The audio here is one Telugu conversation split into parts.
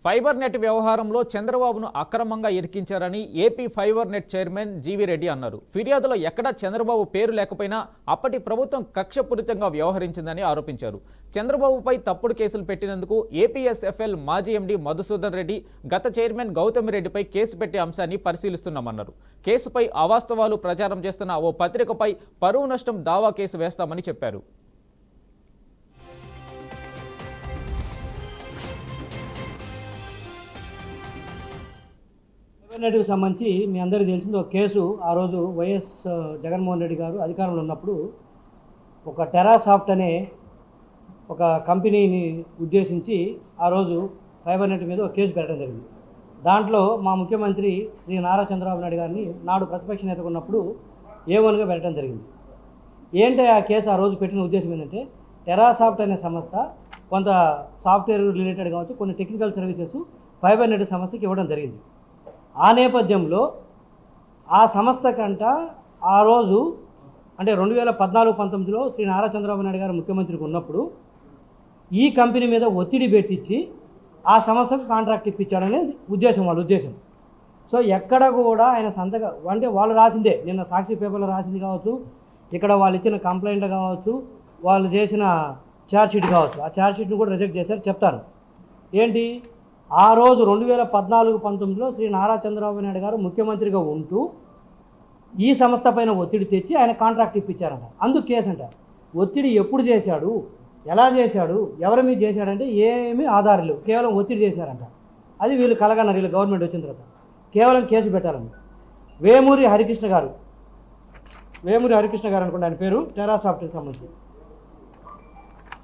ఫైబర్ నెట్ వ్యవహారంలో చంద్రబాబును అక్రమంగా ఇరికించారని AP fibre net chairman GV Reddy అన్నారు. ఫిర్యాదులో ఎక్కడా చంద్రబాబు పేరు లేకపోయినా అప్పటి ప్రభుత్వం కక్షపూరితంగా వ్యవహరించిందని ఆరోపించారు. చంద్రబాబుపై తప్పుడు కేసులు పెట్టినందుకు ఏపీఎస్ఎఫ్ఎల్ మాజీ ఎండీ మధుసూదన్ రెడ్డి, గత చైర్మన్ గౌతమి రెడ్డిపై కేసు పెట్టే అంశాన్ని పరిశీలిస్తున్నామన్నారు. కేసుపై అవాస్తవాలు ప్రచారం చేస్తున్న ఓ పత్రికపై పరువు నష్టం దావా కేసు వేస్తామని చెప్పారు. నెట్కి సంబంధించి మీ అందరికీ తెలిసింది ఒక కేసు. ఆ రోజు వైఎస్ జగన్మోహన్ రెడ్డి గారు అధికారంలో ఉన్నప్పుడు ఒక టెరాసాఫ్ట్ అనే ఒక కంపెనీని ఉద్దేశించి ఆ రోజు ఫైబర్ నెట్ మీద ఒక కేసు పెట్టడం జరిగింది. దాంట్లో మా ముఖ్యమంత్రి శ్రీ నారా చంద్రబాబు నాయుడు గారిని నాడు ప్రతిపక్ష నేతగా ఉన్నప్పుడు A1గా పెట్టడం జరిగింది. ఏంటి ఆ కేసు ఆ రోజు పెట్టిన ఉద్దేశం ఏంటంటే, టెరాసాఫ్ట్ అనే సంస్థ కొంత సాఫ్ట్వేర్ రిలేటెడ్ కావచ్చు, కొన్ని టెక్నికల్ సర్వీసెస్ ఫైబర్ నెట్ సంస్థకి ఇవ్వడం జరిగింది. ఆ నేపథ్యంలో ఆ సంస్థ కంట ఆ రోజు అంటే 2014-19లో శ్రీ నారా చంద్రబాబు నాయుడు గారు ముఖ్యమంత్రికి ఉన్నప్పుడు ఈ కంపెనీ మీద ఒత్తిడి పెట్టించి ఆ సంస్థకు కాంట్రాక్ట్ ఇప్పించాడనేది వాళ్ళ ఉద్దేశం. సో ఎక్కడ కూడా ఆయన సంతగా అంటే వాళ్ళు రాసిందే, నిన్న సాక్షి పేపర్లో రాసింది కావచ్చు, ఇక్కడ వాళ్ళు ఇచ్చిన కంప్లైంట్లు కావచ్చు, వాళ్ళు చేసిన ఛార్జ్షీట్ కావచ్చు, ఆ ఛార్జ్షీట్ను కూడా రిజెక్ట్ చేశారు. చెప్తాను ఏంటి. ఆ రోజు 2014-19లో శ్రీ నారా చంద్రబాబు నాయుడు గారు ముఖ్యమంత్రిగా ఉంటూ ఈ సంస్థ పైన ఒత్తిడి తెచ్చి ఆయన కాంట్రాక్ట్ ఇప్పించారంట. అందుకు కేసు అంట. ఒత్తిడి ఎప్పుడు చేశాడు, ఎలా చేశాడు, ఎవరి మీద చేశాడంటే ఏమీ ఆధారాలు, కేవలం ఒత్తిడి చేశారంట. అది వీళ్ళు కలగన్నారు. వీళ్ళు గవర్నమెంట్ వచ్చిన తర్వాత కేవలం కేసు పెట్టాలని. వేమూరి హరికృష్ణ గారు అనుకుంటే ఆయన పేరు, టెరాసాఫ్ట్కి సంబంధించి.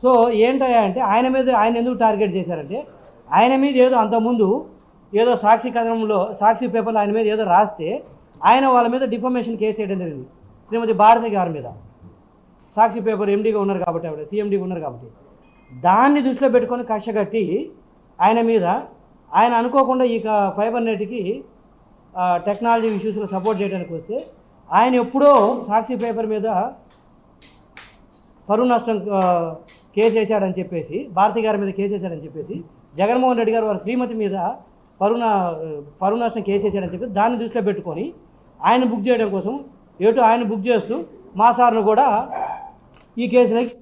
సో ఏంటయ్యా అంటే ఆయన ఎందుకు టార్గెట్ చేశారంటే, ఆయన మీద ఏదో అంతకుముందు ఏదో సాక్షి కథనంలో సాక్షి పేపర్లో ఆయన మీద ఏదో రాస్తే ఆయన వాళ్ళ మీద డిఫమేషన్ కేసు వేయడం జరిగింది. శ్రీమతి భారతి గారి మీద, సాక్షి పేపర్ ఎండీగా ఉన్నారు కాబట్టి, ఆవిడ సీఎండీగా ఉన్నారు కాబట్టి, దాన్ని దృష్టిలో పెట్టుకొని కక్ష కట్టి ఆయన మీద, ఆయన అనుకోకుండా ఇక ఫైబర్ నెట్కి టెక్నాలజీ ఇష్యూస్లో సపోర్ట్ చేయడానికి వస్తే ఆయన ఎప్పుడో సాక్షి పేపర్ మీద పరువు నష్టం కేసు వేసాడని చెప్పేసి, భారతి గారి మీద కేసు వేసాడని చెప్పేసి, జగన్మోహన్ రెడ్డి గారు వారి శ్రీమతి మీద పరువు నష్టం కేసు వేసాడని చెప్పి దాన్ని దృష్టిలో పెట్టుకొని ఆయన బుక్ చేయడం కోసం ఆయన బుక్ చేస్తూ మా సార్ను కూడా ఈ కేసులకి